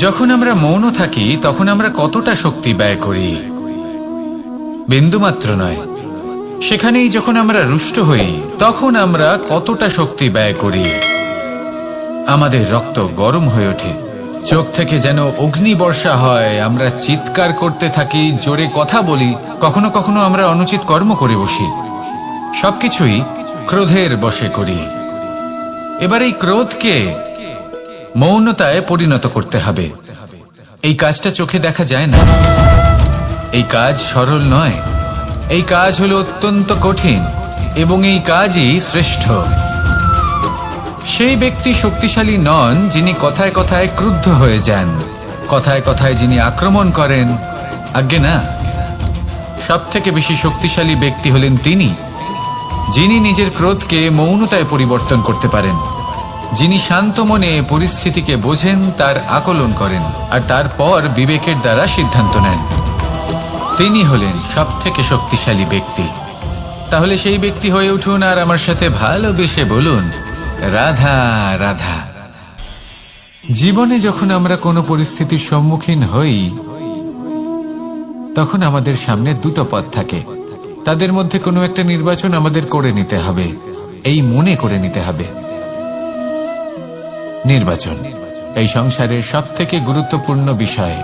যখন আমরা মৌন থাকি তখন আমরা কতটা শক্তি ব্যয় করি, বিন্দুমাত্র নয়। সেখানেই যখন আমরা রুষ্ট হই তখন আমরা কতটা শক্তি ব্যয় করি। আমাদের রক্ত গরম হয়ে ওঠে, চোখ থেকে যেন অগ্নিবর্ষা হয়, আমরা চিৎকার করতে থাকি, জোরে কথা বলি, কখনো কখনো আমরা অনুচিত কর্ম করে বসি। সবকিছুই ক্রোধের বশে করি। এবার এই ক্রোধকে মৌনতায় পরিণত করতে হবে। এই কাজটা চোখে দেখা যায় না, এই কাজ সরল নয়, এই কাজ হলো অত্যন্ত কঠিন এবং এই কাজই শ্রেষ্ঠ। সেই ব্যক্তি শক্তিশালী নন যিনি কথায় কথায় ক্রুদ্ধ হয়ে যান, কথায় কথায় যিনি আক্রমণ করেন। আজ্ঞে না, সব থেকে বেশি শক্তিশালী ব্যক্তি হলেন তিনি যিনি নিজের ক্রোধকে মৌনতায় পরিবর্তন করতে পারেন, যিনি শান্ত মনে পরিস্থিতিকে বোঝেন, তার আকলন করেন আর তারপর বিবেকের দ্বারা সিদ্ধান্ত নেন। তিনি হলেন সব থেকে শক্তিশালী ব্যক্তি। তাহলে সেই ব্যক্তি হয়ে উঠুন আর আমার সাথে ভালোবেসে বলুন, রাধা রাধা। জীবনে যখন আমরা কোনো পরিস্থিতির সম্মুখীন হই তখন আমাদের সামনে দুটো পথ থাকে, তাদের মধ্যে কোনো একটা নির্বাচন আমাদের করে নিতে হবে, এই মনে করে নিতে হবে। নির্বাচন এই সংসারের সবথেকে গুরুত্বপূর্ণ বিষয়।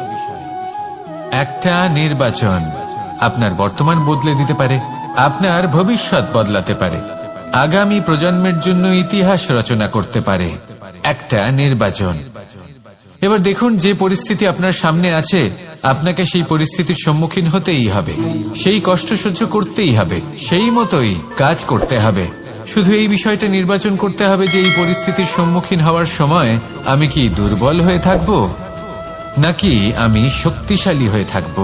একটা নির্বাচন আপনার বর্তমান বদলে দিতে পারে, আপনার ভবিষ্যৎ বদলাতে পারে, আগামী প্রজন্মের জন্য ইতিহাস রচনা করতে পারে। একটা নির্বাচন। এবার দেখুন, যে পরিস্থিতি আপনার সামনে আছে আপনাকে সেই পরিস্থিতির সম্মুখীন হতেই হবে, সেই কষ্ট সহ্য করতেই হবে, সেই মতোই কাজ করতে হবে। শুধু এই বিষয়টা নির্বাচন করতে হবে যে এই পরিস্থিতির সম্মুখীন হওয়ার সময় আমি কি দুর্বল হয়ে থাকব নাকি আমি শক্তিশালী হয়ে থাকব।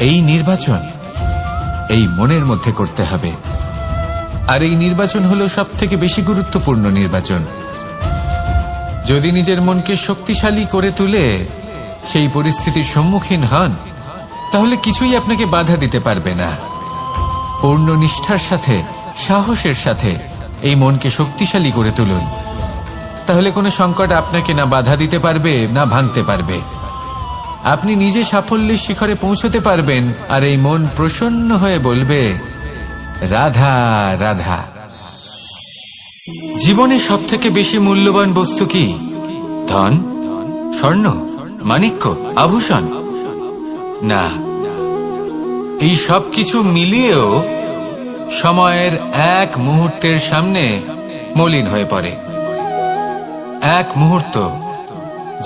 এই নির্বাচন এই মনের মধ্যে করতে হবে। আর এই নির্বাচন হলো সব থেকে বেশি গুরুত্বপূর্ণ নির্বাচন। যদি নিজের মনকে শক্তিশালী করে তুলে সেই পরিস্থিতির সম্মুখীন হন তাহলে কিছুই আপনাকে বাধা দিতে পারবে না। পূর্ণ নিষ্ঠার সাথে, সাহসের সাথে এই মনকে শক্তিশালী করে তুলুন, তাহলে কোনো সংকট আপনাকে না বাধা দিতে পারবে না ভাঙতে পারবে। আপনি নিজে সাফল্যের শিখরে পৌঁছতে পারবেন আর এই মন প্রসন্ন হয়ে বলবে, রাধা রাধা। জীবনে সব থেকে বেশি মূল্যবান বস্তু কি? ধন, স্বর্ণ, মাণিক্য, আভূষণ? না, এই সব কিছু মিলিয়েও সময়ের এক মুহূর্তের সামনে মলিন হয়ে পড়ে। এক মুহূর্ত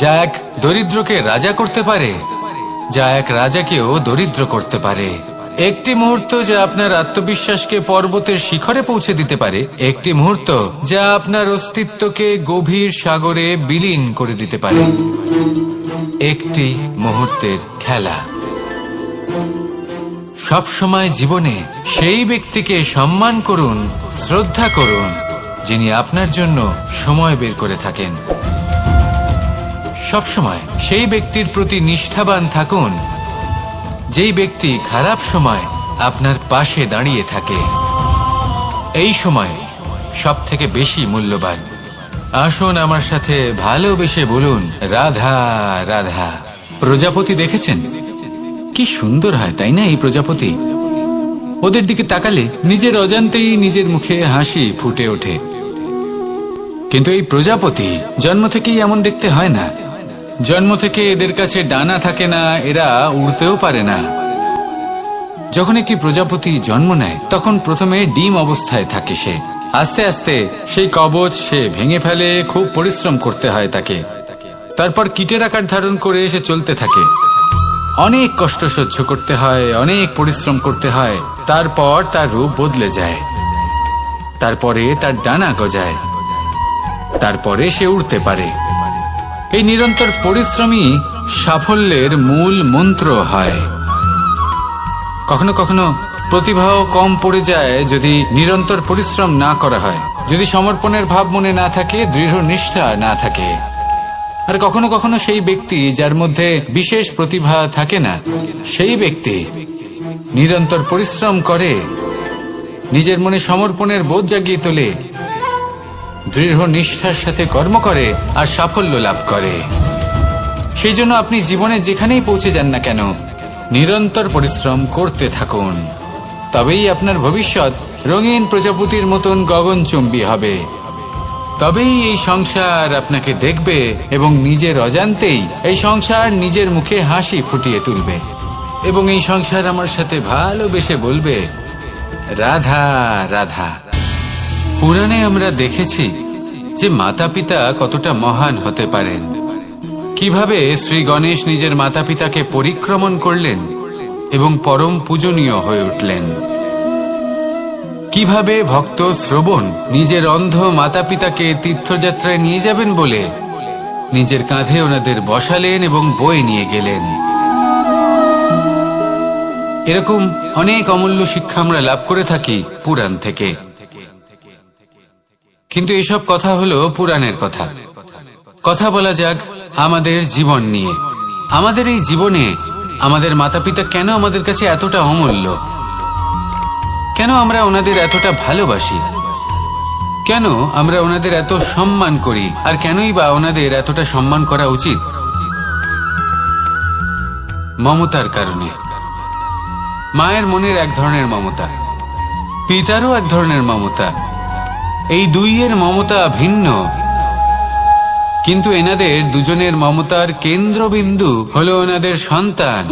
যা এক দরিদ্রকে রাজা করতে পারে, যা এক রাজাকেও দরিদ্র করতে পারে। একটি মুহূর্ত যা আপনার আত্মবিশ্বাসকে পর্বতের শিখরে পৌঁছে দিতে পারে, একটি মুহূর্ত যা আপনার অস্তিত্বকে গভীর সাগরে বিলীন করে দিতে পারে। একটি মুহূর্তের খেলা। সব সময় জীবনে সেই ব্যক্তিকে সম্মান করুন, শ্রদ্ধা করুন যিনি আপনার জন্য সময় বের করে থাকেন। সব সময় সেই ব্যক্তির প্রতি নিষ্ঠাবান থাকুন যেই ব্যক্তি খারাপ সময় আপনার পাশে দাঁড়িয়ে থাকে। এই সময় সব থেকে বেশি মূল্যবান। আসুন আমার সাথে ভালোবেসে বলুন, রাধা রাধা। প্রজাপতি দেখেছেন? কি সুন্দর হয় তাই না এই প্রজাপতি? ওদের দিকে তাকালে নিজের অজান্তেই নিজের মুখে হাসি ফুটে ওঠে। কিন্তু এই প্রজাপতি জন্ম থেকেই এমন দেখতে হয় না। জন্ম থেকে এদের কাছে ডানা থাকে না, এরা উড়তেও পারে না। যখন একটি প্রজাপতি জন্ম নেয় তখন প্রথমে ডিম অবস্থায় থাকে সে। আস্তে আস্তে সেই কবচ সে ভেঙে ফেলে, খুব পরিশ্রম করতে হয় তাকে। তারপর কীটের আকার ধারণ করে সে চলতে থাকে। অনেক কষ্ট সহ্য করতে হয়, অনেক পরিশ্রম করতে হয়। তারপর তার রূপ বদলে যায়, তারপরে তার ডানা গজায়, তারপরে সে উড়তে পারে। এই নিরন্তর পরিশ্রমই সাফল্যের মূল মন্ত্র হয়। কখনো কখনো প্রতিভাও কম পড়ে যায় যদি নিরন্তর পরিশ্রম না করা হয়, যদি সমর্পণের ভাব মনে না থাকে, দৃঢ় নিষ্ঠা না থাকে। আর কখনো কখনো সেই ব্যক্তি যার মধ্যে বিশেষ প্রতিভা থাকে না, সেই ব্যক্তি নিরন্তর পরিশ্রম করে, নিজের মনে সমর্পণের বোধ জাগিয়ে তোলে, দৃঢ় নিষ্ঠার সাথে কর্ম করে আর সাফল্য লাভ করে। সেই জন্য আপনি জীবনে যেখানেই পৌঁছে যান না কেন, নিরন্তর পরিশ্রম করতে থাকুন। তবেই আপনার ভবিষ্যৎ রঙিন প্রজাপতির মতন গগনচুম্বী হবে। তবেই এই সংসার আপনাকে দেখবে এবং নিজের অজান্তেই এই সংসার নিজের মুখে হাসি ফুটিয়ে তুলবে এবং এই সংসার আমার সাথে ভালোবেসে বলবে, রাধা রাধা। পুরাণে আমরা দেখেছি যে মাতা পিতা কতটা মহান হতে পারেন। কিভাবে শ্রী গণেশ নিজের মাতা পিতাকে পরিক্রমণ করলেন এবং পরম পূজনীয় হয়ে উঠলেন। কিভাবে ভক্ত শ্রবণ নিজের অন্ধ মাতা পিতাকে তীর্থযাত্রায় নিয়ে যাবেন বলে নিজের কাঁধে ওনাদের বসালেন এবং বয়ে নিয়ে গেলেন। এরকম অনেক অমূল্য শিক্ষা আমরা লাভ করে থাকি পুরাণ থেকে। কিন্তু এসব কথা হলো পুরাণের কথা। কথা বলা যাক আমাদের জীবন নিয়ে। আমাদের এই জীবনে আমাদের মাতা পিতা কেন আমাদের কাছে এতটা অমূল্য? কেন আমরা ওনাদের এতটা ভালোবাসি? কেন আমরা ওনাদের এত সম্মান করি? আর কেনই বা ওনাদের এতটা সম্মান করা উচিত? মমতার কারণে। মায়ের মনের এক ধরনের মমতা, পিতারও এক ধরনের মমতা। এই দুইয়ের মমতা ভিন্ন, কিন্তু এনাদের দুজনের মমতার কেন্দ্রবিন্দু হলো ওনাদের সন্তান।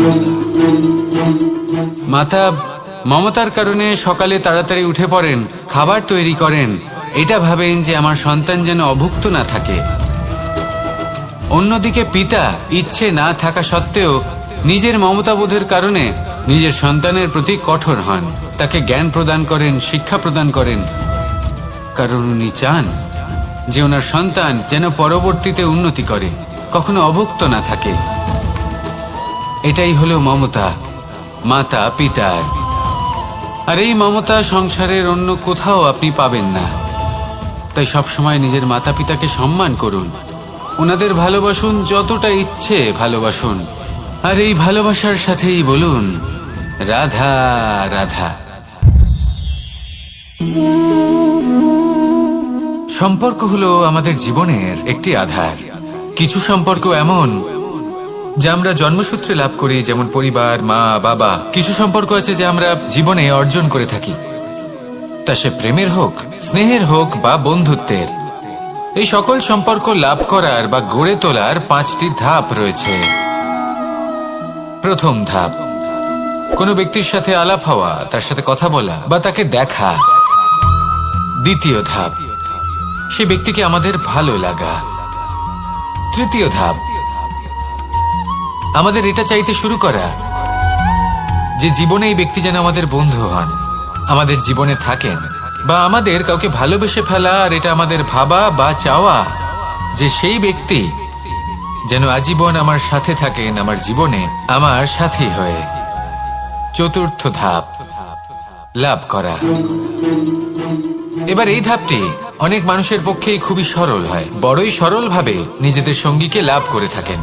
মাতা মমতার কারণে সকালে তাড়াতাড়ি উঠে পড়েন, খাবার তৈরি করেন, এটা ভাবেন যে আমার সন্তান যেন অভুক্ত না থাকে। অন্যদিকে পিতা ইচ্ছে না থাকা সত্ত্বেও নিজের মমতাবোধের কারণে নিজের সন্তানের প্রতি কঠোর হন, তাকে জ্ঞান প্রদান করেন, শিক্ষা প্রদান করেন, কারণ উনি চান যে ওনার সন্তান যেন পরবর্তীতে উন্নতি করে, কখনো অভুক্ত না থাকে। এটাই হলো মমতা মাতা পিতার। আর এই মমতা সংসারের অন্য কোথাও আপনি পাবেন না। তাই সবসময় নিজের মাতা পিতাকে সম্মান করুন, ওনাদের ভালোবাসুন, যতটা ইচ্ছে ভালোবাসুন। আর এই ভালোবাসার সাথেই বলুন, রাধা রাধা। সম্পর্ক হলো আমাদের জীবনের একটি আধার। কিছু সম্পর্ক এমন যা আমরা জন্মসূত্রে লাভ করি, যেমন পরিবার, মা বাবা। কিছু সম্পর্ক আছে যা আমরা জীবনে অর্জন করে থাকি, তা সে প্রেমের হোক, স্নেহের হোক বা বন্ধুত্বের। এই সকল সম্পর্ক লাভ করার বা গড়ে তোলার 5টি ধাপ রয়েছে। প্রথম ধাপ, কোনো ব্যক্তির সাথে আলাপ হওয়া, তার সাথে কথা বলা বা তাকে দেখা। দ্বিতীয় ধাপ, সে ব্যক্তিকে আমাদের ভালো লাগা। তৃতীয় ধাপ, আমাদের এটা চাইতে শুরু করা যে জীবনে এই ব্যক্তি যেন আমাদের বন্ধু হন, আমাদের জীবনে থাকেন, বা আমাদের কাউকে ভালোবেসে ফেলা। আর এটা আমাদের ভাবা বা চাওয়া যে সেই ব্যক্তি যেন আজীবন আমার সাথে থাকেন, আমার জীবনে আমার সাথী হয়ে। চতুর্থ ধাপ, লাভ করা। এবার এই ধাপটি অনেক মানুষের পক্ষেই খুবই সরল হয়, বড়ই সরলভাবে নিজেদের সঙ্গীকে লাভ করে থাকেন।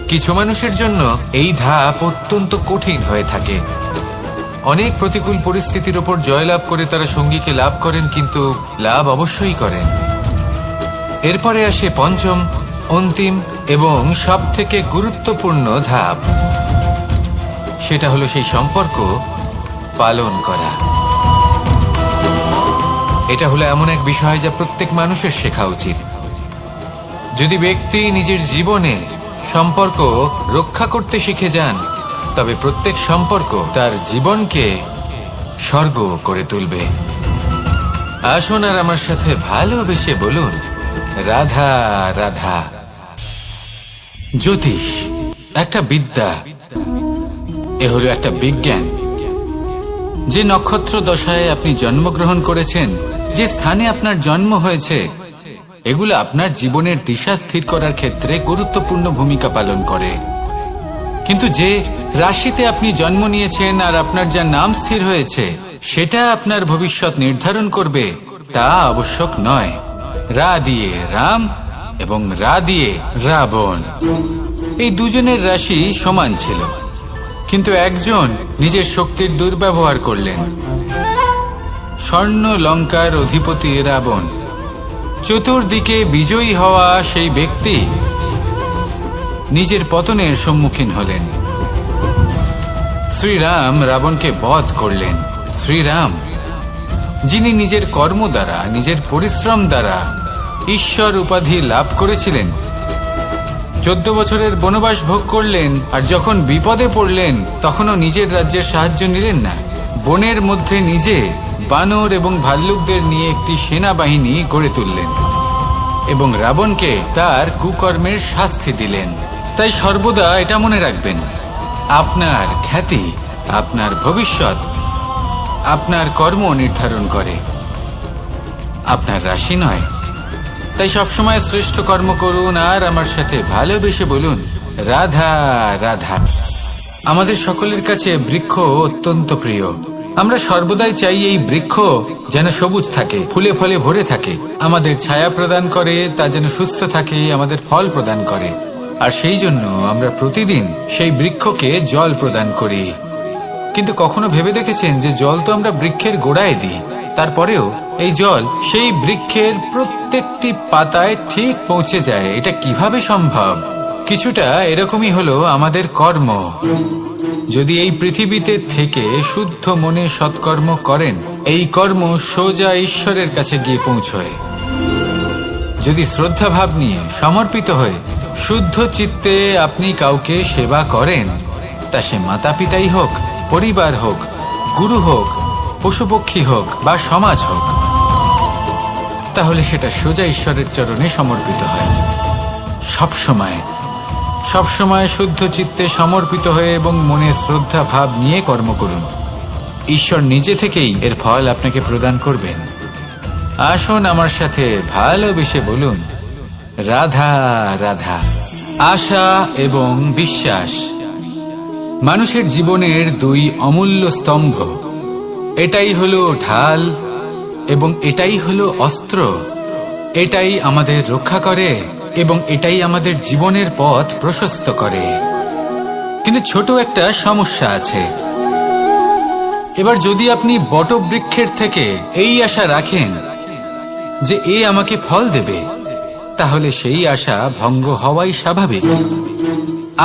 কিছু মানুষের জন্য এই ধাপ অত্যন্ত কঠিন হয়ে থাকে। অনেক প্রতিকূল পরিস্থিতির উপর জয়লাভ করে তারা সঙ্গীকে লাভ করেন, কিন্তু লাভ অবশ্যই করেন। এরপরে আসে পঞ্চম, অন্তিম এবং সবথেকে গুরুত্বপূর্ণ ধাপ। সেটা হলো সেই সম্পর্ক পালন করা। এটা হলো এমন এক বিষয় যা প্রত্যেক মানুষের শেখা উচিত। যদি ব্যক্তি নিজের জীবনে সম্পর্ক রক্ষা করতে শিখে যান, তবে প্রত্যেক সম্পর্ক তার জীবনকে স্বর্গ করে তুলবে। আসুন আর আমার সাথে ভালোবেসে বলুন, রাধা রাধা। জ্যোতিষ একটা বিদ্যা, এ হলো একটা বিজ্ঞান। যে নক্ষত্র দশায় আপনি জন্মগ্রহণ করেছেন, যে স্থানে আপনার জন্ম হয়েছে, এগুলো আপনার জীবনের দিশা স্থির করার ক্ষেত্রে গুরুত্বপূর্ণ ভূমিকা পালন করে। কিন্তু যে রাশিতে আপনি জন্ম নিয়েছেন আর আপনার যা নাম স্থির হয়েছে, সেটা আপনার ভবিষ্যৎ নির্ধারণ করবে তা আবশ্যক নয়। রা দিয়ে রাম এবং রা দিয়ে রাবণ, এই দুজনের রাশি সমান ছিল, কিন্তু একজন নিজের শক্তির দুর্ব্যবহার করলেন। স্বর্ণ লঙ্কার অধিপতি রাবণ, চতুর্দিকে বিজয়ী হওয়া সেই ব্যক্তি নিজের পতনের সম্মুখীন হলেন। শ্রীরাম রাবণকে বধ করলেন। শ্রীরাম, যিনি নিজের কর্ম দ্বারা, নিজের পরিশ্রম দ্বারা ঈশ্বর উপাধি লাভ করেছিলেন, 14 বছরের বনবাস ভোগ করলেন, আর যখন বিপদে পড়লেন তখনও নিজের রাজ্যের সাহায্য নিলেন না। বনের মধ্যে নিজে বানর এবং ভাল্লুকদের নিয়ে একটি সেনাবাহিনী গড়ে তুললেন এবং রাবণকে তার কুকর্মের শাস্তি দিলেন। তাই সর্বদা এটা মনে রাখবেন, আপনার খ্যাতি, আপনার ভবিষ্যৎ আপনার কর্ম নির্ধারণ করে, আপনার রাশি নয়। তাই সবসময় শ্রেষ্ঠ কর্ম করুন আর আমার সাথে ভালোবেসে বলুন, রাধা রাধা। আমাদের সকলের কাছে বৃক্ষ অত্যন্ত প্রিয়। আমরা সর্বদাই চাই এই বৃক্ষ যেন সবুজ থাকে, ফুলে ফলে ভরে থাকে, আমাদের ছায়া প্রদান করে, তা যেন সুস্থ থাকে, আমাদের ফল প্রদান করে। আর সেই জন্য আমরা প্রতিদিন সেই বৃক্ষকে জল প্রদান করি। কিন্তু কখনো ভেবে দেখেছেন যে জল তো আমরা বৃক্ষের গোড়ায় দিই, তারপরেও এই জল সেই বৃক্ষের প্রত্যেকটি পাতায় ঠিক পৌঁছে যায়? এটা কিভাবে সম্ভব? কিছুটা এরকমই হলো আমাদের কর্ম। যদি এই পৃথিবীতে থেকে শুদ্ধ মনে সৎকর্ম করেন, এই কর্ম সোজা ঈশ্বরের কাছে গিয়ে পৌঁছয়। যদি শ্রদ্ধাভাব নিয়ে, সমর্পিত হয়ে, শুদ্ধ চিত্তে আপনি কাউকে সেবা করেন, তা সে মাতা পিতাই হোক, পরিবার হোক, গুরু হোক, পশুপক্ষী হোক বা সমাজ হোক, তাহলে সেটা সোজা ঈশ্বরের চরণে সমর্পিত হয়। সবসময় শুদ্ধ চিত্তে সমর্পিত হয়ে এবং মনে শ্রদ্ধা ভাব নিয়ে কর্ম করুন। ঈশ্বর নিজে থেকেই এর ফল আপনাকে প্রদান করবেন। আসুন আমার সাথে ভালোবেসে বলুন, রাধা রাধা। আশা এবং বিশ্বাস মানুষের জীবনের দুই অমূল্য স্তম্ভ। এটাই হলো ঢাল এবং এটাই হলো অস্ত্র। এটাই আমাদের রক্ষা করে এবং এটাই আমাদের জীবনের পথ প্রশস্ত করে। কিন্তু ছোট একটা সমস্যা আছে। এবার যদি আপনি বটবৃক্ষের থেকে এই আশা রাখেন যে এ আমাকে ফল দেবে, তাহলে সেই আশা ভঙ্গ হওয়াই স্বাভাবিক।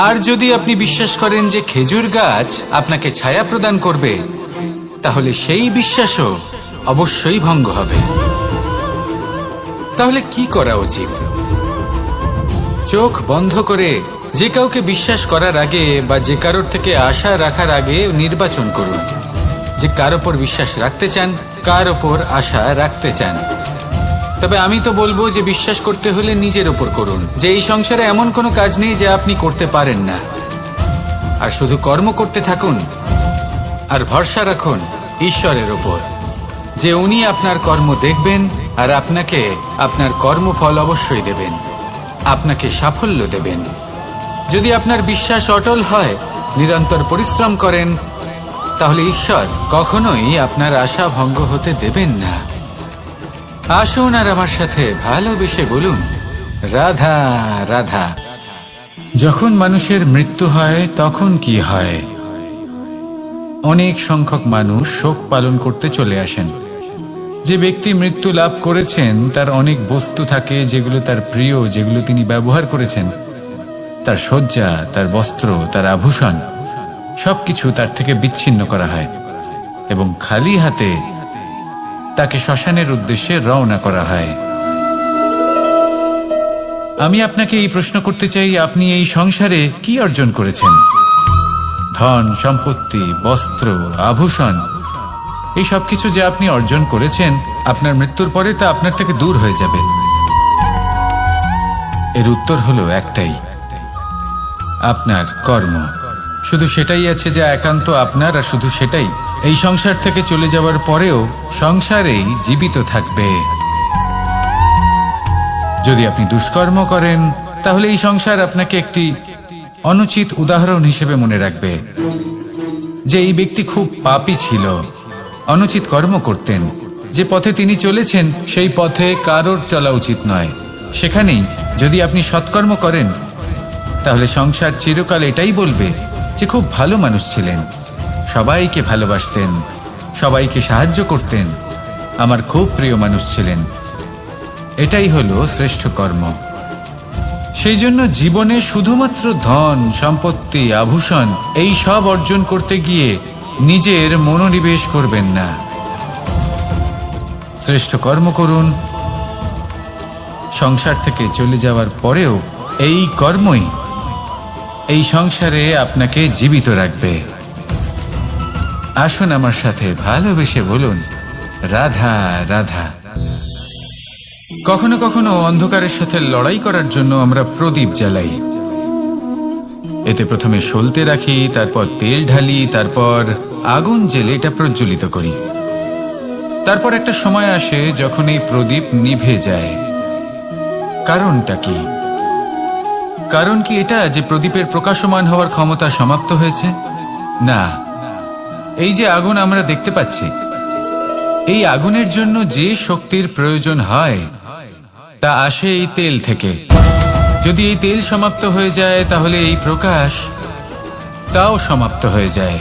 আর যদি আপনি বিশ্বাস করেন যে খেজুর গাছ আপনাকে ছায়া প্রদান করবে, তাহলে সেই বিশ্বাসও অবশ্যই ভঙ্গ হবে। তাহলে কি করা উচিত? চোখ বন্ধ করে যে কাউকে বিশ্বাস করার আগে বা যে কারোর থেকে আশা রাখার আগে নির্বাচন করুন যে কার ওপর বিশ্বাস রাখতে চান, কার ওপর আশা রাখতে চান। তবে আমি তো বলবো যে বিশ্বাস করতে হলে নিজের ওপর করুন, যে এই সংসারে এমন কোনো কাজ নেই যা আপনি করতে পারেন না। আর শুধু কর্ম করতে থাকুন আর ভরসা রাখুন ঈশ্বরের ওপর, যে উনি আপনার কর্ম দেখবেন আর আপনাকে আপনার কর্মফল অবশ্যই দেবেন, আপনাকে সাফল্য দেবেন। যদি আপনার বিশ্বাস অটল হয়, নিরন্তর পরিশ্রম করেন, তাহলে ঈশ্বর কখনোই আপনার আশা ভঙ্গ হতে দেবেন না। আসুন আর আমার সাথে ভালোবেসে বলুন, রাধা রাধা। যখন মানুষের মৃত্যু হয় তখন কি হয়? অনেক সংখ্যক মানুষ শোক পালন করতে চলে আসেন। যে ব্যক্তি মৃত্যু লাভ করেছেন তার অনেক বস্তু থাকে যেগুলো তার প্রিয়, যেগুলো তিনি ব্যবহার করেছেন। তার শয্যা, তার বস্ত্র, তার আভূষণ সবকিছু তার থেকে বিচ্ছিন্ন করা হয় এবং খালি হাতে তাকে শ্মশানের উদ্দেশ্যে রওনা করা হয়। আমি আপনাকে এই প্রশ্ন করতে চাই, আপনি এই সংসারে কি অর্জন করেছেন? ধন সম্পত্তি, বস্ত্র, আভূষণ, এই সবকিছু যে আপনি অর্জন করেছেন, আপনার মৃত্যুর পরে তা আপনার থেকে দূর হয়ে যাবে। এর উত্তর হলো একটাই, আপনার কর্ম। শুধু সেটাই আছে যা একান্ত আপনার, আর শুধু সেটাই এই সংসার থেকে চলে যাওয়ার পরেও সংসারেই জীবিত থাকবে। যদি আপনি দুষ্কর্ম করেন, তাহলে এই সংসার আপনাকে একটি অনুচিত উদাহরণ হিসেবে মনে রাখবে যে এই ব্যক্তি খুব পাপী ছিল, অনুচিত কর্ম করতেন। যে পথে তিনি চলেছেন সেই পথে কারোর চলা উচিত নয়। সেখানেই যদি আপনি সৎকর্ম করেন, তাহলে সংসার চিরকাল এটাই বলবে যে খুব ভালো মানুষ ছিলেন, সবাইকে ভালোবাসতেন, সবাইকে সাহায্য করতেন, আমার খুব প্রিয় মানুষ ছিলেন। এটাই হলো শ্রেষ্ঠ কর্ম। সেই জন্য জীবনে শুধুমাত্র ধন, সম্পত্তি, আভূষণ এই সব অর্জন করতে গিয়ে নিজের মনোনিবেশ করবেন না। শ্রেষ্ঠ কর্ম করুন। সংসার থেকে চলে যাওয়ার পরেও এই কর্মই এই সংসারে আপনাকে জীবিত রাখবে। আসুন আমার সাথে ভালোবেসে বলুন, রাধা রাধা। কখনো কখনো অন্ধকারের সাথে লড়াই করার জন্য আমরা প্রদীপ জ্বালাই। এতে প্রথমে সলতে রাখি, তারপর তেল ঢালি, তারপর আগুন জেলে এটা প্রজ্বলিত করি। তারপর একটা সময় আসে যখন এই প্রদীপ নিভে যায়। কারণটা কি? কারণ কি এটা যে প্রদীপের প্রকাশমান হওয়ার ক্ষমতা সমাপ্ত হয়েছে? না, এই যে আগুন আমরা দেখতে পাচ্ছি, এই আগুনের জন্য যে শক্তির প্রয়োজন হয় তা আসে এই তেল থেকে। যদি এই তেল সমাপ্ত হয়ে যায় তাহলে এই প্রকাশ তাও সমাপ্ত হয়ে যায়।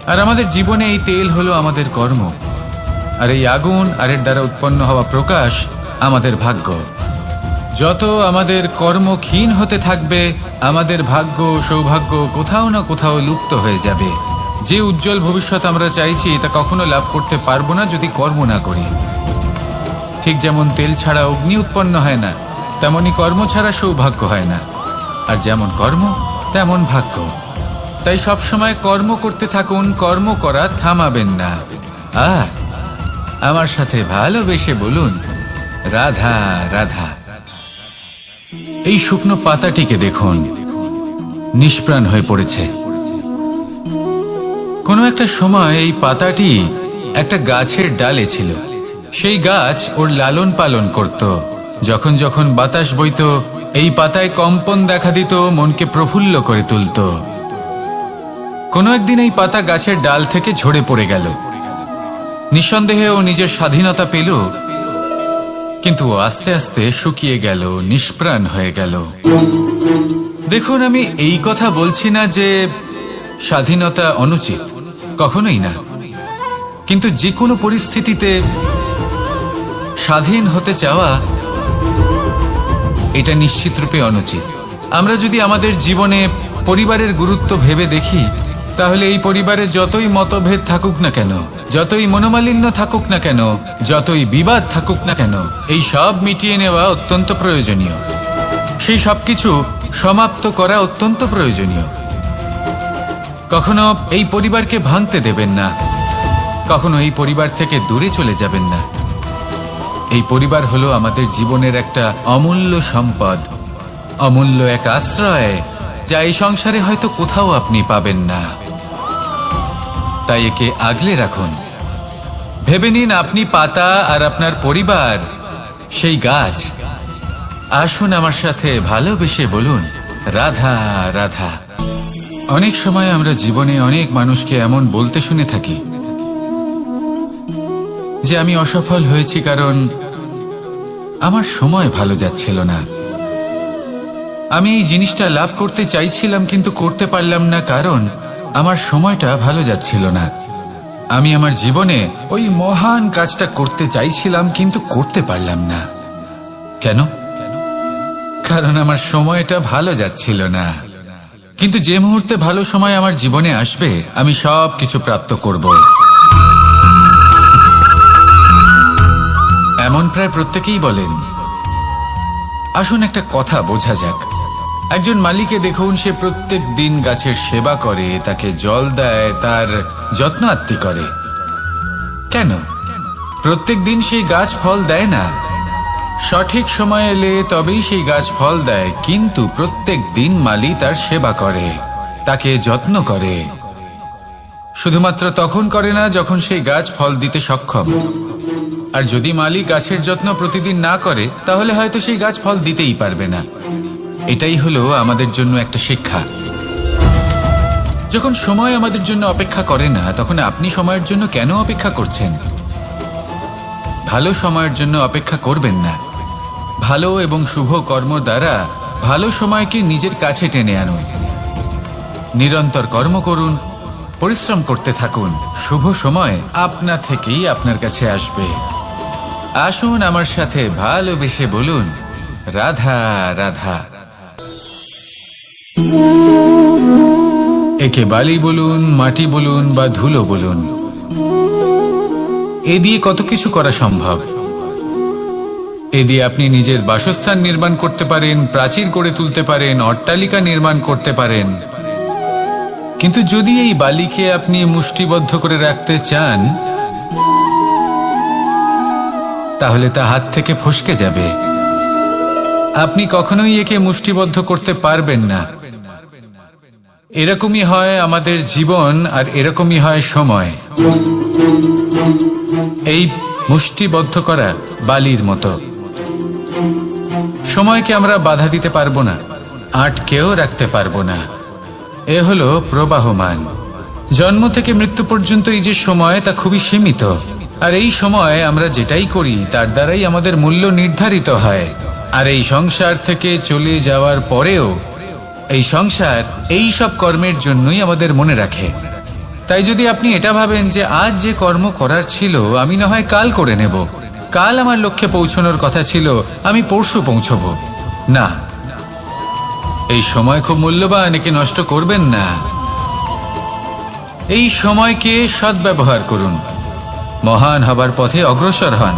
আর আমাদের জীবনে এই তেল হলো আমাদের কর্ম, আর এই আগুন আর এর দ্বারা উৎপন্ন হওয়া প্রকাশ আমাদের ভাগ্য। যত আমাদের কর্ম ক্ষীণ হতে থাকবে, আমাদের ভাগ্য, সৌভাগ্য কোথাও না কোথাও লুপ্ত হয়ে যাবে। যে উজ্জ্বল ভবিষ্যৎ আমরা চাইছি তা কখনো লাভ করতে পারবো না যদি কর্ম না করি। ঠিক যেমন তেল ছাড়া অগ্নি উৎপন্ন হয় না, তেমনি কর্ম ছাড়া সৌভাগ্য হয় না। আর যেমন কর্ম তেমন ভাগ্য। তাই সবসময় কর্ম করতে থাকুন, কর্ম করা থামাবেন না। আর আমার সাথে ভালোবেসে বলুন, রাধা রাধা। এই শুকনো পাতাটিকে দেখুন, নিষ্প্রাণ হয়ে পড়েছে। কোনো একটা সময় এই পাতাটি একটা গাছের ডালে ছিল। সেই গাছ ওর লালন পালন করত। যখন যখন বাতাস বইত, এই পাতায় কম্পন দেখা দিত, মনকে প্রফুল্ল করে তুলত। কোনো একদিন এই পাতা গাছের ডাল থেকে ঝরে পড়ে গেল। নিঃসন্দেহে ও নিজের স্বাধীনতা পেল, কিন্তু আস্তে আস্তে শুকিয়ে গেল, নিষ্প্রাণ হয়ে গেল। দেখুন, আমি এই কথা বলছি না যে স্বাধীনতা অনুচিত, কখনোই না। কিন্তু যে কোনো পরিস্থিতিতে স্বাধীন হতে চাওয়া এটা নিশ্চিতরূপে অনুচিত। আমরা যদি আমাদের জীবনে পরিবারের গুরুত্ব ভেবে দেখি, তাহলে এই পরিবারে যতই মতভেদ থাকুক না কেন, যতই মনোমালিন্য থাকুক না কেন, যতই বিবাদ থাকুক না কেন, এই সব মিটিয়ে নেওয়া অত্যন্ত প্রয়োজনীয়। সেই সবকিছু সমাপ্ত করা অত্যন্ত প্রয়োজনীয়। কখনো এই পরিবারকে ভাঙতে দেবেন না, কখনো এই পরিবার থেকে দূরে চলে যাবেন না। এই পরিবার হলো আমাদের জীবনের একটা অমূল্য সম্পদ, অমূল্য এক আশ্রয়, যা এই সংসারে হয়তো কোথাও আপনি পাবেন না। তাই একে আগলে রাখুন। ভেবে নিন আপনি পাতা আর আপনার পরিবার সেই গাছ। আসুন আমার সাথে ভালোবেসে বলুন, রাধা রাধা। অনেক সময় আমরা জীবনে অনেক মানুষকে এমন বলতে শুনে থাকি যে আমি অসফল হয়েছি কারণ আমার সময় ভালো যাচ্ছিল না। আমি এই জিনিসটা লাভ করতে চাইছিলাম কিন্তু করতে পারলাম না কারণ আমার সময়টা ভালো যাচ্ছিল না। আমি আমার জীবনে ওই মহান কাজটা করতে চাইছিলাম কিন্তু করতে পারলাম না। কেন? কারণ আমার সময়টা ভালো যাচ্ছিল না। কিন্তু যে মুহূর্তে ভালো সময় আমার জীবনে আসবে, আমি সব কিছু প্রাপ্ত করব। এমন প্রায় প্রত্যেকেই বলেন। আসুন একটা কথা বোঝা যাক। একজন মালিকে দেখুন, সে প্রত্যেক দিন গাছের সেবা করে, তাকে জল দেয়, তার যত্ন আত্তি করে। কেন? প্রত্যেক দিন সেই গাছ ফল দেয় না। সঠিক সময় এলে তবেই সেই গাছ ফল দেয়, কিন্তু প্রত্যেক দিন মালি তার সেবা করে, তাকে যত্ন করে। শুধুমাত্র তখন করে না যখন সেই গাছ ফল দিতে সক্ষম। আর যদি মালি গাছের যত্ন প্রতিদিন না করে, তাহলে হয়তো সেই গাছ ফল দিতেই পারবে না। এটাই হলো আমাদের জন্য একটা শিক্ষা। যখন সময় আমাদের জন্য অপেক্ষা করে না, তখন আপনি সময়ের জন্য কেন অপেক্ষা করছেন? ভালো সময়ের জন্য অপেক্ষা করবেন না। ভালো এবং শুভ কর্ম দ্বারা ভালো সময়কে নিজের কাছে টেনে আনুন। নিরন্তর কর্ম করুন, পরিশ্রম করতে থাকুন। শুভ সময় আপনা থেকেই আপনার কাছে আসবে। আসুন আমার সাথে ভালোবেসে বলুন, রাধা রাধা। একে বালি বলুন, মাটি বলুন বা ধুলো বলুন, এ দিয়ে কত কিছু করা সম্ভব। এ দিয়ে আপনি নিজের বাসস্থান নির্মাণ করতে পারেন, প্রাচীর গড়ে তুলতে পারেন, অট্টালিকা নির্মাণ করতে পারেন। কিন্তু যদি এই বালিকে আপনি মুষ্টিবদ্ধ করে রাখতে চান, তাহলে তা হাত থেকে ফসকে যাবে। আপনি কখনোই একে মুষ্টিবদ্ধ করতে পারবেন না। এরকমই হয় আমাদের জীবন, আর এরকমই হয় সময়। এই মুষ্টিবদ্ধ করা বালির মতো। সময়কে আমরা বাধা দিতে পারবো না, আটকেও রাখতে পারবো না। এ হলো প্রবাহমান। জন্ম থেকে মৃত্যু পর্যন্ত এই যে সময়, তা খুবই সীমিত। আর এই সময় আমরা যেটাই করি তার দ্বারাই আমাদের মূল্য নির্ধারিত হয়। আর এই সংসার থেকে চলে যাওয়ার পরেও এই সংসার এই সব কর্মের জন্যই আমাদের মনে রাখে। তাই যদি আপনি এটা ভাবেন যে আজ যে কর্ম করার ছিল আমি না হয় কাল করে নেব, কাল আমার লক্ষ্যে পৌঁছানোর কথা ছিল আমি পরশু পৌঁছব, না, এই সময় খুব মূল্যবান, একে নষ্ট করবেন না। এই সময়কে সদ্ব্যবহার করুন, মহান হবার পথে অগ্রসর হন।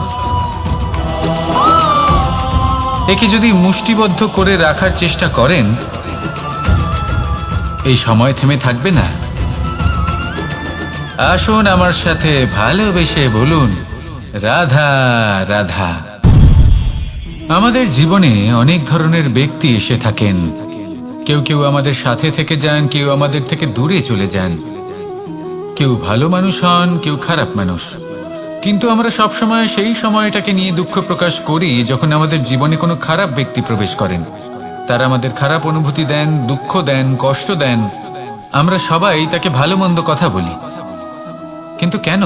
একে যদি মুষ্টিবদ্ধ করে রাখার চেষ্টা করেন, এই সময় থেমে থাকবে না। আসুন আমার সাথে ভালোবেসে বলুন, রাধা রাধা। আমাদের জীবনে অনেক ধরনের ব্যক্তি এসে থাকেন। কেউ কেউ আমাদের সাথে থেকে যান, কেউ আমাদের থেকে দূরে চলে যান। কেউ ভালো মানুষ হন, কেউ খারাপ মানুষ। কিন্তু আমরা সবসময় সেই সময়টাকে নিয়ে দুঃখ প্রকাশ করি যখন আমাদের জীবনে কোনো খারাপ ব্যক্তি প্রবেশ করেন। তারা আমাদের খারাপ অনুভূতি দেন, দুঃখ দেন, কষ্ট দেন। আমরা সবাই তাকে ভালো মন্দ কথা বলি। কিন্তু কেন?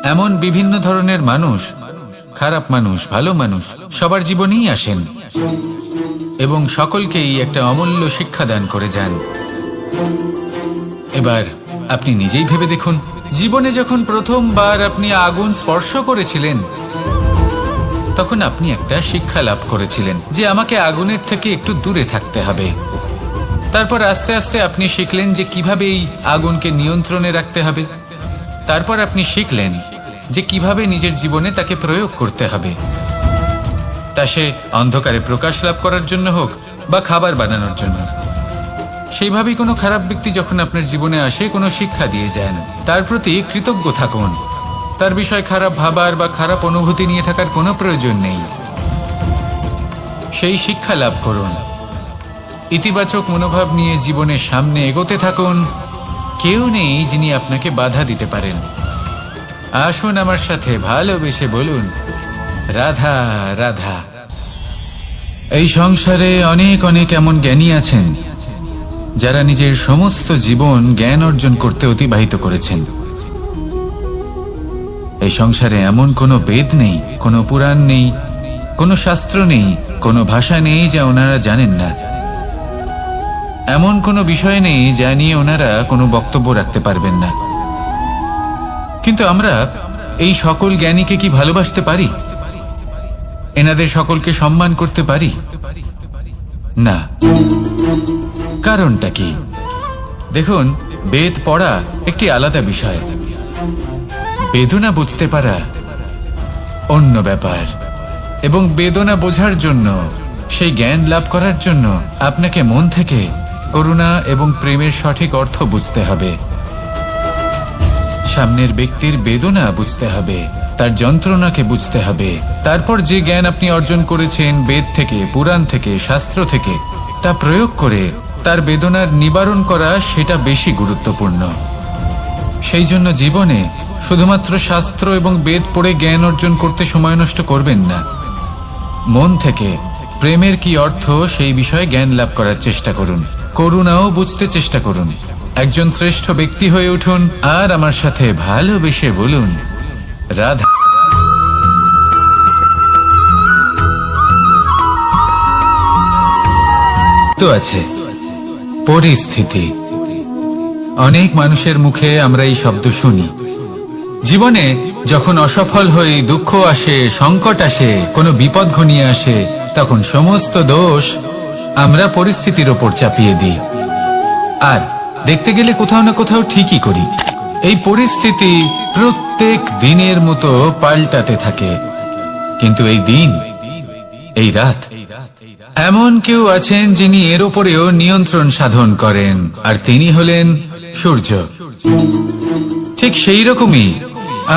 এমন বিভিন্ন ধরনের মানুষ, খারাপ মানুষ, ভালো মানুষ সবার জীবনেই আসেন এবং সকলকেই একটা অমূল্য শিক্ষা দান করে যান। এবার আপনি নিজেই ভেবে দেখুন, জীবনে যখন প্রথমবার আপনি আগুন স্পর্শ করেছিলেন, তখন আপনি একটা শিক্ষা লাভ করেছিলেন যে আমাকে আগুনের থেকে একটু দূরে থাকতে হবে। তারপর আস্তে আস্তে আপনি শিখলেন যে কিভাবে এই আগুনকে নিয়ন্ত্রণে রাখতে হবে। তারপর আপনি শিখলেন যে কিভাবে নিজের জীবনে তাকে প্রয়োগ করতে হবে, তা সে অন্ধকারে প্রকাশ লাভ করার জন্য হোক বা খাবার বানানোর জন্য। সেইভাবেই কোনো খারাপ ব্যক্তি যখন আপনার জীবনে আসে, কোনো শিক্ষা দিয়ে যান, তার প্রতি কৃতজ্ঞ থাকুন। তার বিষয় খারাপ ভাবার বা খারাপ অনুভূতি নিয়ে থাকার কোনো প্রয়োজন নেই। সেই শিক্ষা লাভ করুন, ইতিবাচক মনোভাব নিয়ে জীবনের সামনে এগোতে থাকুন। কেউ নেই যিনি আপনাকে বাধা দিতে পারেন। আসুন আমার সাথে ভালোবেসে বলুন, রাধা রাধা। এই সংসারে অনেক অনেক এমন জ্ঞানী আছেন যারা নিজের সমস্ত জীবন জ্ঞান অর্জন করতে অতিবাহিত করেছেন। এই সংসারে এমন কোনো বেদ নেই, কোনো পুরাণ নেই, কোনো শাস্ত্র নেই, কোনো ভাষা নেই যা ওনারা জানেন না। এমন কোনো বিষয় নেই যা নিয়ে ওনারা কোনো বক্তব্য রাখতে পারবেন না। কিন্তু আমরা এই সকল জ্ঞানীকে কি ভালোবাসতে পারি? এনাদের সকলকে সম্মান করতে পারি না। কারণটা কি? দেখুন, বেদ পড়া একটি আলাদা বিষয়, বেদনা বুঝতে পারা অন্য ব্যাপার। এবং বেদনা বোঝার জন্য, সেই জ্ঞান লাভ করার জন্য আপনাকে মন থেকে করুণা এবং প্রেমের সঠিক অর্থ বুঝতে হবে। সামনের ব্যক্তির বেদনা বুঝতে হবে, তার যন্ত্রণাকে বুঝতে হবে। তারপর যে জ্ঞান আপনি অর্জন করেছেন বেদ থেকে, পুরাণ থেকে, শাস্ত্র থেকে, তা প্রয়োগ করে তার বেদনার নিবারণ করা, সেটা বেশি গুরুত্বপূর্ণ। সেই জন্য জীবনে শুধুমাত্র শাস্ত্র এবং বেদ পড়ে জ্ঞান অর্জন করতে সময় নষ্ট করবেন না। মন থেকে প্রেমের কি অর্থ সেই বিষয়ে জ্ঞান লাভ করার চেষ্টা করুন। করুণাও বুঝতে চেষ্টা করুন। একজন শ্রেষ্ঠ ব্যক্তি হয়ে উঠুন আর আমার সাথে ভালোবেসে বলুন, রাধা। তো আছে পরিস্থিতি। অনেক মানুষের মুখে আমরা এই শব্দ শুনি। জীবনে যখন অসফল হয়ে দুঃখ আসে, সংকট আসে, কোনো বিপদ ঘনিয়ে আসে, তখন সমস্ত দোষ আমরা পরিস্থিতির ওপর চাপিয়ে দিই। আর দেখতে গেলে কোথাও না কোথাও ঠিকই করি। এই পরিস্থিতি প্রত্যেক দিনের মতো পাল্টাতে থাকে, কিন্তু এই দিন, এই রাত, এমন কেউ আছেন যিনি এর উপরেও নিয়ন্ত্রণ সাধন করেন, আর তিনি হলেন সূর্য। ঠিক সেই রকমই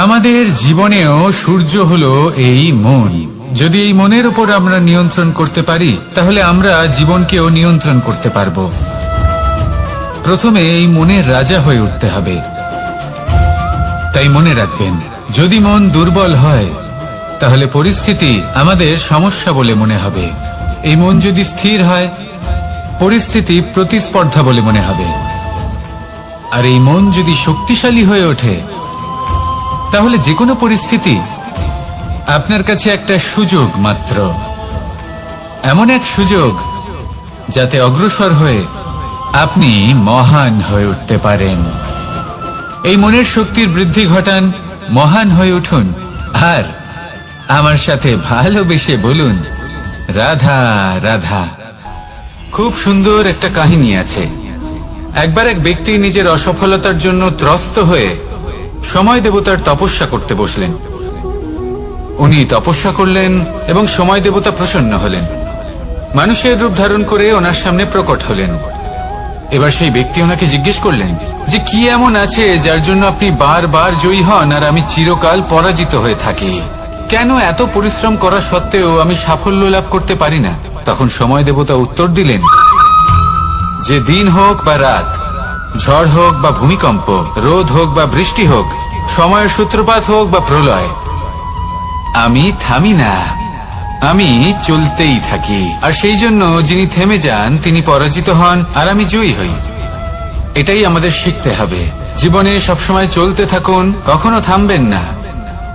আমাদের জীবনেও সূর্য হলো এই মন। যদি এই মনের উপর আমরা নিয়ন্ত্রণ করতে পারি, তাহলে আমরা জীবনকেও নিয়ন্ত্রণ করতে পারবো। প্রথমে এই মনের রাজা হয়ে উঠতে হবে। তাই মনে রাখবেন, যদি মন দুর্বল হয় তাহলে পরিস্থিতি আমাদের সমস্যা বলে মনে হবে। এই মন যদি স্থির হয়, পরিস্থিতি প্রতিস্পর্ধা বলে মনে হবে। আর এই মন যদি শক্তিশালী হয়ে ওঠে, তাহলে যে কোনো পরিস্থিতি আপনার কাছে একটা সুযোগ মাত্র, এমন এক সুযোগ যাতে অগ্রসর হয়ে আপনি মহান হয়ে উঠতে পারেন। এই মনের শক্তির বৃদ্ধি ঘটান, মহান হয়ে উঠুন, আর আমার সাথে ভালোবেসে বলুন, রাধা রাধা। খুব সুন্দর একটা কাহিনী আছে। একবার এক ব্যক্তি নিজের অসফলতার জন্য ত্রস্ত হয়ে সময় দেবতার তপস্যা করতে বসলেন। উনি তপস্যা করলেন এবং সময় দেবতা প্রসন্ন হলেন, মানুষের রূপ ধারণ করে ওনার সামনে প্রকট হলেন। এবার সেই ব্যক্তি ওনাকে জিজ্ঞেস করলেন যে কি এমন আছে যার জন্য আপনি বারবার জয়ী হন আর আমি চিরকাল পরাজিত হয়ে থাকি? কেন এত পরিশ্রম করা সত্ত্বেও আমি সাফল্য লাভ করতে পারি না? তখন সময় দেবতা উত্তর দিলেন যে দিন হোক বা রাত, ঝড় হোক বা ভূমিকম্প, রোদ হোক বা বৃষ্টি হোক, সময়ের সূত্রপাত হোক বা প্রলয়, আমি থামি না, আমি চলতেই থাকি। আর সেই জন্য যিনি থেমে যান তিনি পরাজিত হন আর আমি জয়ী হই। এটাই আমাদের শিখতে হবে। জীবনে সবসময় চলতে থাকুন, কখনো থামবেন না।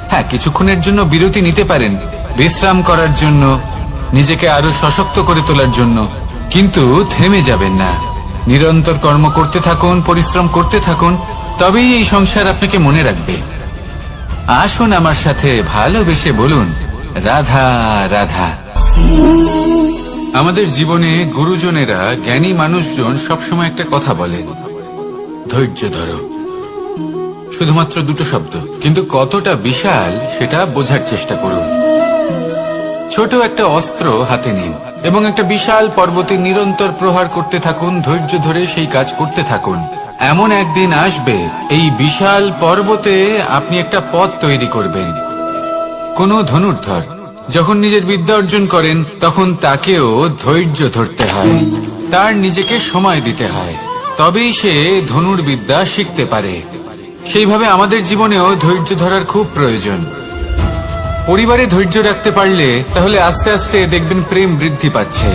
হ্যাঁ, কিছুক্ষণের জন্য বিরতি নিতে পারেন, বিশ্রাম করার জন্য, নিজেকে আরো সশক্ত করে তোলার জন্য, কিন্তু থেমে যাবেন না। নিরন্তর কর্ম করতে থাকুন, পরিশ্রম করতে থাকুন, তবেই এই সংসার আপনাকে মনে রাখবে। আসুন আমার সাথে ভালোবেসে বলুন, রাধা রাধা। আমাদের জীবনে গুরুজনেরা, জ্ঞানী মানুষজন সবসময় একটা কথা বলেন, ধৈর্য ধরো। শুধুমাত্র দুটো শব্দ, কিন্তু কতটা বিশাল সেটা বোঝার চেষ্টা করুন। ছোট একটা অস্ত্র হাতে নিন এবং একটা বিশাল পর্বতে নিরন্তর প্রহার করতে থাকুন, ধৈর্য ধরে সেই কাজ করতে থাকুন। এমন একদিন আসবে, এই বিশাল পর্বতে আপনি একটা পথ তৈরি করবেন। কোন ধনুর্ধর যখন নিজের বিদ্যা অর্জন করেন, তখন তাকেও ধৈর্য ধরতে হয়, তার নিজেকে সময় দিতে হয়, তবেই সে ধনুর্বিদ্যা শিখতে পারে। সেইভাবে আমাদের জীবনেও ধৈর্য ধরার খুব প্রয়োজন। পরিবারে ধৈর্য রাখতে পারলে তাহলে আস্তে আস্তে দেখবেন প্রেম বৃদ্ধি পাচ্ছে।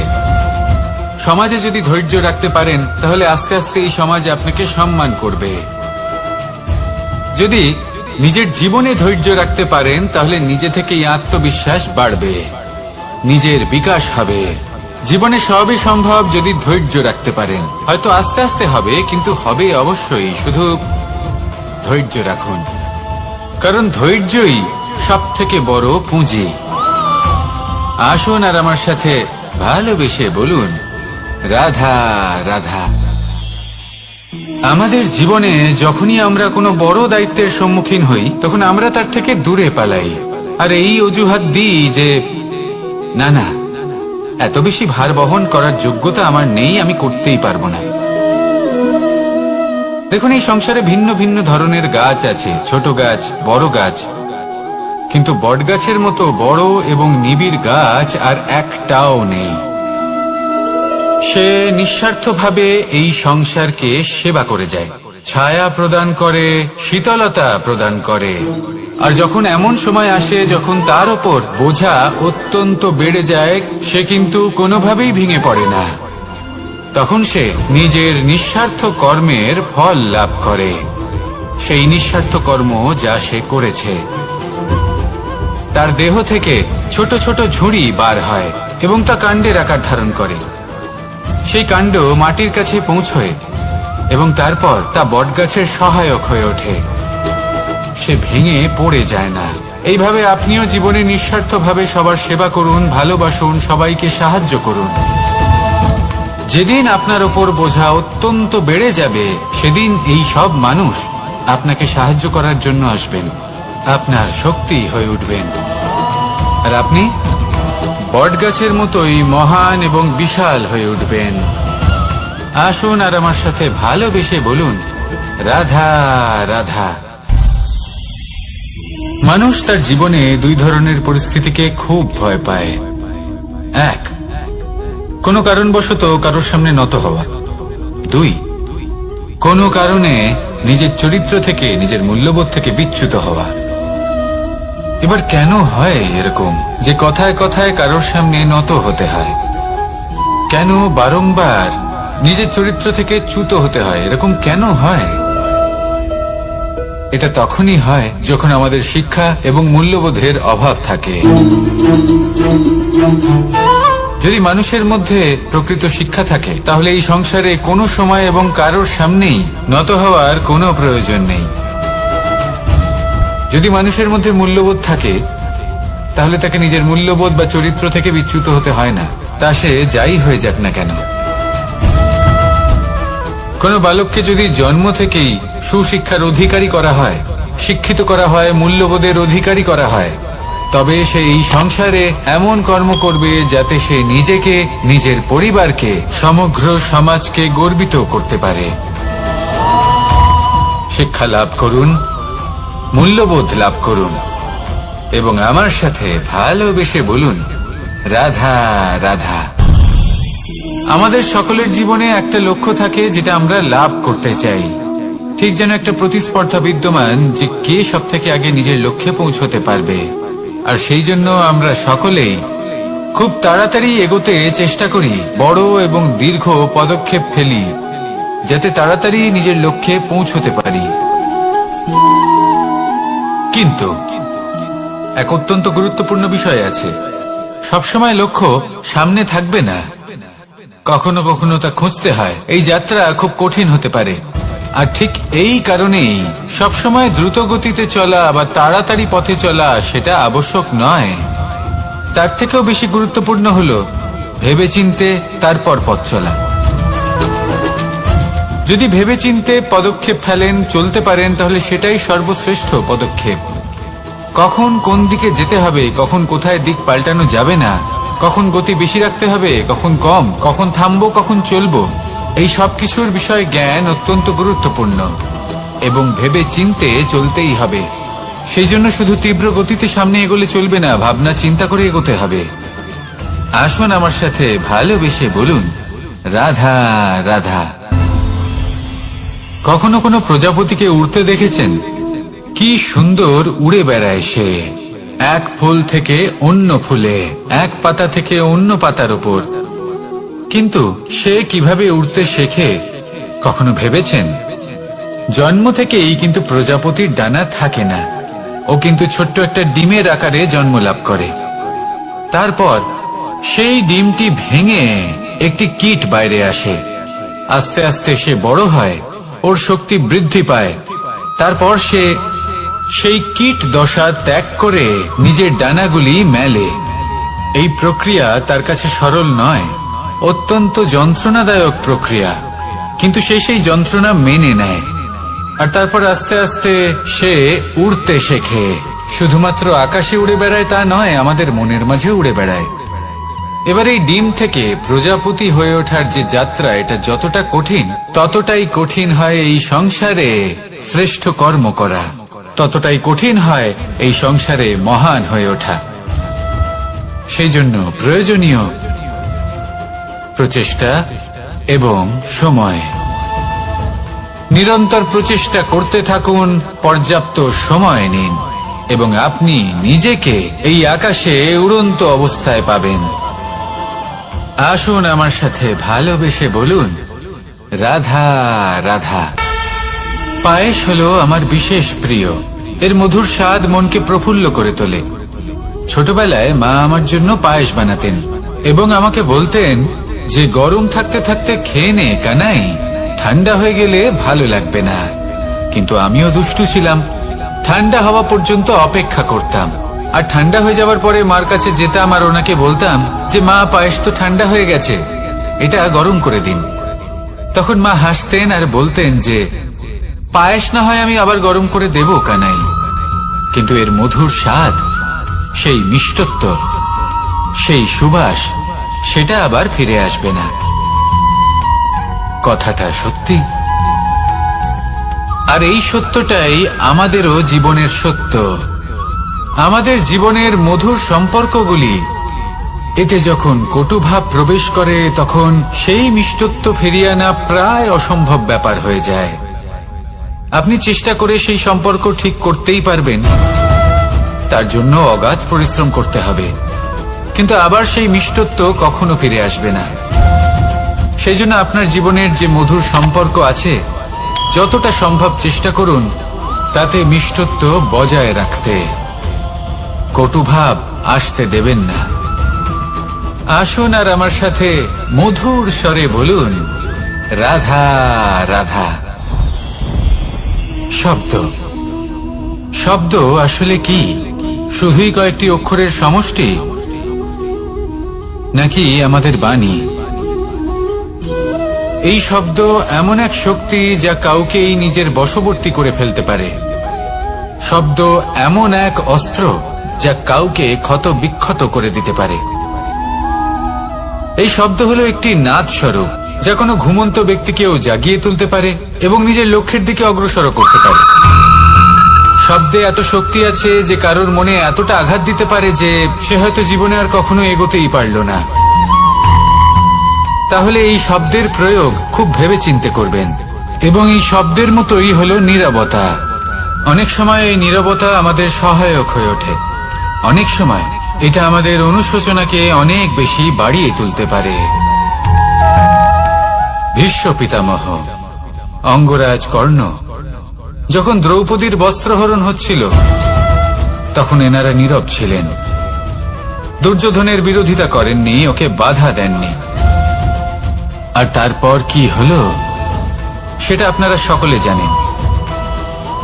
সমাজে যদি ধৈর্য রাখতে পারেন, তাহলে আস্তে আস্তে এই সমাজ আপনাকে সম্মান করবে। যদি নিজের জীবনে ধৈর্য রাখতে পারেন, তাহলে নিজে থেকেই আত্মবিশ্বাস বাড়বে, নিজের বিকাশ হবে। জীবনে সবই সম্ভব যদি ধৈর্য রাখতে পারেন। হয়তো আস্তে আস্তে হবে, কিন্তু হবে অবশ্যই। শুধু ধৈর্য রাখুন, কারণ ধৈর্যই সব থেকে বড় পুঁজি। আসুন আর আমার সাথে ভালোবেসে বলুন, রাধা রাধা। আমাদের জীবনে যখনই আমরা কোনো বড় দায়িত্বের সম্মুখীন হই, তখন আমরা তার থেকে দূরে পালাই, আর এই অজুহাত দিই যে না না, এত বেশি ভার বহন করার যোগ্যতা আমার নেই, আমি করতেই পারবো না। দেখুন, এই সংসারে ভিন্ন ভিন্ন ধরনের গাছ আছে, ছোট গাছ, বড় গাছ, কিন্তু বটগাছের মতো বড় এবং নিবিড় গাছ আর একটাও নেই। সে নিঃস্বার্থভাবে এই সংসারকে সেবা করে যায়, ছায়া প্রদান করে, শীতলতা প্রদান করে। আর যখন এমন সময় আসে যখন তার ওপর বোঝা অত্যন্ত বেড়ে যায়, সে কিন্তু কোনোভাবেই ভেঙে পড়ে না। তখন সে নিজের নিঃস্বার্থ কর্মের ফল লাভ করে, সেই নিঃস্বার্থ কর্ম যা সে করেছে। তার দেহ থেকে ছোট ছোট ঝুড়ি বার হয় এবং তা কাণ্ডের আকার ধারণ করে। সেই কাণ্ড মাটির কাছে পৌঁছয় এবং তারপর তা বটগাছের সহায়ক হয়ে ওঠে। সে ভেঙে পড়ে যায় না। এইভাবে আপনিও জীবনে নিঃস্বার্থভাবে সবার সেবা করুন, ভালোবাসুন, সবাইকে সাহায্য করুন। যেদিন আপনার ওপর বোঝা অত্যন্ত বেড়ে যাবে, সেদিন এই সব মানুষ আপনাকে সাহায্য করার জন্য আসবেন, আপনার শক্তি হয়ে উঠবেন, আর আপনি বটগাছের মতোই মহান এবং বিশাল হয়ে উঠবেন। আসুন আর আমার সাথে ভালোবেসে বলুন, রাধা রাধা। মানুষ তার জীবনে দুই ধরনের পরিস্থিতিকে খুব ভয় পায়। এক, কোনো কারণবশত কারোর সামনে নত হওয়া। দুই, কোনো কারণে নিজের চরিত্র থেকে, নিজের মূল্যবোধ থেকে বিচ্যুত হওয়া। এবার কেন হয় এরকম যে কথায় কথায় কারোর সামনে নত হতে হয়? কেন বারংবার নিজের চরিত্র থেকে চ্যুত হতে হয়? এরকম কেন হয়? এটা তখনই হয় যখন আমাদের শিক্ষা এবং মূল্যবোধের অভাব থাকে। যদি মানুষের মধ্যে প্রকৃত শিক্ষা থাকে, তাহলে এই সংসারে কোনো সময় এবং কারোর সামনেই নত হওয়ার কোনো প্রয়োজন নেই। যদি মানুষের মধ্যে মূল্যবোধ থাকে, তাহলে তাকে নিজের মূল্যবোধ বা চরিত্র থেকে বিচ্যুত হতে হয় না, তা সে যাই হয়ে যাক না কেন। কোনো বালককে যদি জন্ম থেকেই সুশিক্ষার অধিকারী করা হয়, শিক্ষিত করা হয়, মূল্যবোধের অধিকারী করা হয়, তবে সে এই সংসারে এমন কর্ম করবে যাতে সে নিজেকে, নিজের পরিবারকে, সমগ্র সমাজকে গর্বিত করতে পারে। শিক্ষা লাভ করুন, মূল্যবোধ লাভ করুন, এবং আমার সাথে ভালোবেসে বলুন, রাধা রাধা। আমাদের সকলের জীবনে একটা লক্ষ্য থাকে যেটা আমরা লাভ করতে চাই। ঠিক যেন একটা প্রতিস্পর্ধা বিদ্যমান যে কে সব থেকে আগে নিজের লক্ষ্যে পৌঁছতে পারবে। আর সেই জন্য আমরা সকলেই খুব তাড়াতাড়ি এগোতে চেষ্টা করি, বড় এবং দীর্ঘ পদক্ষেপ ফেলি, যাতে তাড়াতাড়ি নিজের লক্ষ্যে পৌঁছতে পারি। কিন্তু এক অত্যন্ত গুরুত্বপূর্ণ বিষয় আছে, সবসময় লক্ষ্য সামনে থাকবে না, কখনো কখনো তা খুঁজতে হয়। এই যাত্রা খুব কঠিন হতে পারে, আর ঠিক এই কারণেই সবসময় দ্রুত গতিতে চলা বা তাড়াতাড়ি পথে চলা সেটা আবশ্যক নয়। তার থেকেও বেশি গুরুত্বপূর্ণ হলো ভেবেচিন্তে তারপর পথ চলা। যদি ভেবেচিন্তে পদক্ষেপ ফেলেন, চলতে পারেন, তাহলে সেটাই সর্বশ্রেষ্ঠ পদক্ষেপ। কখন কোন দিকে যেতে হবে, কখন কোথায় দিক পাল্টানো যাবে না, কখন গতি বেশি রাখতে হবে, কখন কম, কখন থামবো, কখন চলবো, এই সব কিছুর বিষয়ে জ্ঞান অত্যন্ত গুরুত্বপূর্ণ, এবং ভেবে চিন্তে চলতেই হবে। সেই জন্য শুধু তীব্র গতিতে সামনে এগোলে চলবে না, ভাবনা চিন্তা করে এগোতে হবে। আসুন আমার সাথে ভালোবেসে বলুন, রাধা রাধা। কখনো কোনো প্রজাপতিকে উড়তে দেখেছেন? কি সুন্দর উড়ে বেড়ায় সে, এক ফুল থেকে অন্য ফুলে, এক পাতা থেকে অন্য পাতার উপর। কিন্তু সে কিভাবে উড়তে শেখে কখনো ভেবেছেন? জন্ম থেকেই কিন্তু প্রজাপতির ডানা থাকে না, ও কিন্তু ছোট্ট একটা ডিমের আকারে জন্ম লাভ করে। তারপর সেই ডিমটি ভেঙে একটি কীট বাইরে আসে। আস্তে আস্তে সে বড় হয়, ওর শক্তি বৃদ্ধি পায়। তারপর সে সেই কীট দশা ত্যাগ করে নিজের ডানাগুলি মেলে। এই প্রক্রিয়া তার কাছে সরল নয়, অত্যন্ত যন্ত্রণাদায়ক প্রক্রিয়া, কিন্তু সে সেই যন্ত্রণা মেনে নেয়। আর তারপর আস্তে আস্তে সে উড়তে শেখে। শুধুমাত্র আকাশে উড়ে বেড়ায় তা নয়, আমাদের মনের মাঝে উড়ে বেড়ায়। এবার এই ডিম থেকে প্রজাপতি হয়ে ওঠার যে যাত্রা, এটা যতটা কঠিন, ততটাই কঠিন হয় এই সংসারে শ্রেষ্ঠ কর্ম করা, ততটাই কঠিন হয় এই সংসারে মহান হয়ে ওঠা। সেই জন্য প্রয়োজনীয় প্রচেষ্টা এবং সময়। নিরন্তর প্রচেষ্টা করতে থাকুন, পর্যাপ্ত সময় নিন, এবং আপনি নিজেকে এই আকাশে উড়ন্ত অবস্থায় পাবেন। আসুন আমার সাথে ভালোবেসে বলুন, রাধা রাধা। পায়েস হলো আমার বিশেষ প্রিয়। এর মধুর স্বাদ মনকে প্রফুল্ল করে তোলে। ছোটবেলায় মা আমার জন্য পায়েস বানাতেন এবং আমাকে বলতেন যে গরম থাকতে থাকতে খেয়ে নে কানাই, ঠান্ডা হয়ে গেলে ভালো লাগবে না। কিন্তু আমিও দুষ্টু ছিলাম, ঠান্ডা হওয়া পর্যন্ত অপেক্ষা করতাম, আর ঠান্ডা হয়ে যাওয়ার পরে মার কাছে যেতাম আর ওনাকে বলতাম যে মা, পায়েস তো ঠান্ডা হয়ে গেছে। এটা গরম করে দিন। তখন মা হাসতেন আর বলতেন যে পায়েস না হয় আমি আবার গরম করে দেব কানাই, কিন্তু এর মধুর স্বাদ, সেই মিষ্টত্ব, সেই সুবাস, সেটা আবার ফিরে আসবে না। কথাটা সত্যি। আর এই সত্যটাই আমাদেরও জীবনের সত্য। আমাদের জীবনের মধুর সম্পর্কগুলি, এতে যখন কটুভাব প্রবেশ করে তখন সেই মিষ্টত্ব ফিরিয়ে আনা প্রায় অসম্ভব ব্যাপার হয়ে যায়। আপনি চেষ্টা করে সেই সম্পর্ক ঠিক করতেই পারবেন, তার জন্য অগাধ পরিশ্রম করতে হবে, কিন্তু আবার সেই মিষ্টত্ব কখনো ফিরে আসবে না। সেই জন্য আপনার জীবনের যে মধুর সম্পর্ক আছে, যতটা সম্ভব চেষ্টা করুন তাতে মিষ্টত্ব বজায় রাখতে। কটুভাব আসতে দেবেন না। আসুন আর আমার সাথে মধুর স্বরে বলুন, রাধা রাধা। শব্দ, শব্দ আসলে কি? শুধুই কয়েকটি অক্ষরের সমষ্টি, নাকি আমাদের বাণী? এই শব্দ এমন এক শক্তি যা কাউকেই নিজের বশবর্তী করে ফেলতে পারে। শব্দ এমন এক অস্ত্র যা কাউকে ক্ষত বিক্ষত করে দিতে পারে। এই শব্দ হলো একটি নাদ স্বরূপ যা কোনো ঘুমন্ত ব্যক্তিকেও জাগিয়ে তুলতে পারে এবং নিজের লক্ষ্যের দিকে অগ্রসর করতে পারে। শব্দে এত শক্তি আছে যে কারোর মনে এতটা আঘাত দিতে পারে যে সে হয়তো জীবনে আর কখনো এগোতেই পারল না। তাহলে এই শব্দের প্রয়োগ খুব ভেবেচিন্তে করবেন। এবং এই শব্দের মতোই হলো নীরবতা। অনেক সময় এই নীরবতা আমাদের সহায়ক হয়ে ওঠে। অনেক সময় এটা আমাদের অনুশোচনাকে অনেক বেশি বাড়িয়ে তুলতে পারে। ভীষ্ম পিতামহ, অঙ্গরাজ কর্ণ, যখন দ্রৌপদীর বস্ত্রহরণ হচ্ছিল তখন এনারা নীরব ছিলেন। দুর্যোধনের বিরোধিতা করেননি, ওকে বাধা দেননি। আর তারপর কি হলো সেটা আপনারা সকলে জানেন।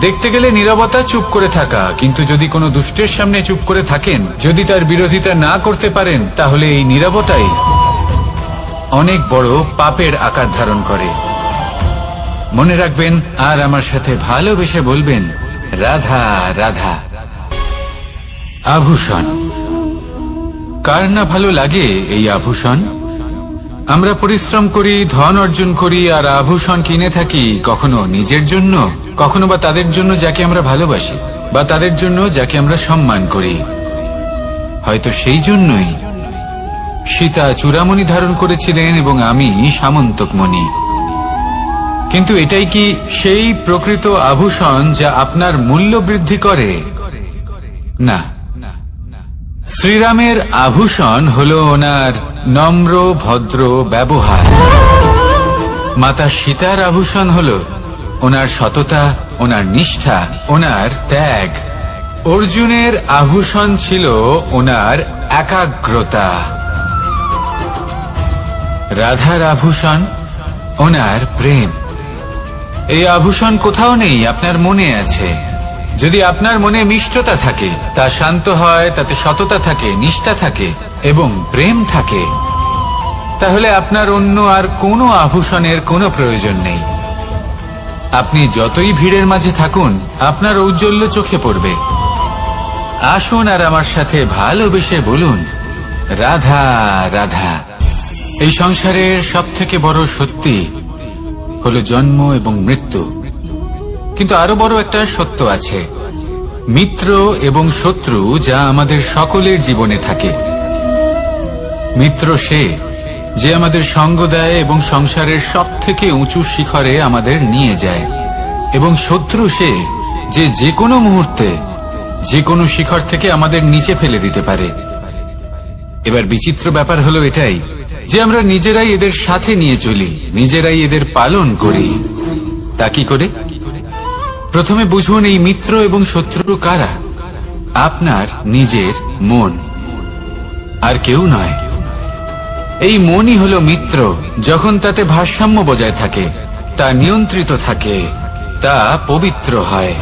দেখতে গেলে নীরবতা চুপ করে থাকা, কিন্তু যদি কোনো দুষ্টের সামনে চুপ করে থাকেন, যদি তার বিরোধিতা না করতে পারেন, তাহলে এই নীরবতাই অনেক বড় পাপের আকার ধারণ করে। মনে রাখবেন আর আমার সাথে ভালোবেসে বলবেন, রাধা রাধা। আভূষণ, কার না ভালো লাগে এই আভূষণ? আমরা পরিশ্রম করি, ধন অর্জন করি আর আভূষণ কিনে থাকি, কখনো নিজের জন্য, কখনো বা তাদের জন্য যাকে আমরা ভালোবাসি, বা তাদের জন্য যাকে আমরা সম্মান করি। হয়তো সেই জন্যই সীতা চূড়ামণি ধারণ করেছিলেন এবং আমি সামন্তকমণি। কিন্তু এটাই কি সেই প্রকৃত আভূষণ যা আপনার মূল্য বৃদ্ধি করে? না। শ্রীরামের আভূষণ হলো ওনার নম্র ভদ্র ব্যবহার। মাতা সীতার আভূষণ হলো ওনার সততা, ওনার নিষ্ঠা, ওনার ত্যাগ। অর্জুনের আভূষণ ছিল ওনার একাগ্রতা। রাধার আভূষণ ওনার প্রেম। এই আভূষণ কোথাও নেই, আপনার মনে আছে। যদি আপনার মনে মিষ্টতা থাকে, তা শান্ত হয়, তাতে সততা থাকে, নিষ্ঠা থাকে এবং প্রেম থাকে, তাহলে আপনার অন্য আর কোনো আভূষণের কোনো প্রয়োজন নেই। আপনি যতই ভিড়ের মাঝে থাকুন, আপনার ঔজ্জ্বল্য চোখে পড়বে। আসুন আর আমার সাথে ভালোবেসে বলুন, রাধা রাধা। এই সংসারের সবথেকে বড় সত্যি হলো জন্ম এবং মৃত্যু, কিন্তু আরো বড় একটা সত্য আছে, মিত্র এবং শত্রু, যা আমাদের সকলের জীবনে থাকে। মিত্র সে যে আমাদের সঙ্গ দেয় এবং সংসারের সবথেকে উঁচু শিখরে আমাদের নিয়ে যায়, এবং শত্রু সে যে যে কোনো মুহূর্তে যে কোনো শিখর থেকে আমাদের নিচে ফেলে দিতে পারে। এবার বিচিত্র ব্যাপার হলো এটাই যে আমরা নিজেরাই এদের সাথে নিয়ে চলি, নিজেরাই এদের পালন করি। তা কি করে? প্রথমে বুঝুন এই মিত্র এবং শত্রু কারা। আপনার নিজের মন, আর কেউ নয়। এই মনই হলো মিত্র। যখন তাতে ভারসাম্য বজায় থাকে, তা নিয়ন্ত্রিত থাকে, তা পবিত্র হয়।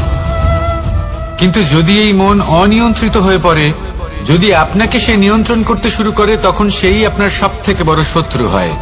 কিন্তু যদি এই মন অনিয়ন্ত্রিত হয়ে পড়ে, যদি আপনাকে সে নিয়ন্ত্রণ করতে শুরু করে, তখন সেই আপনার সবথেকে বড় শত্রু হয়।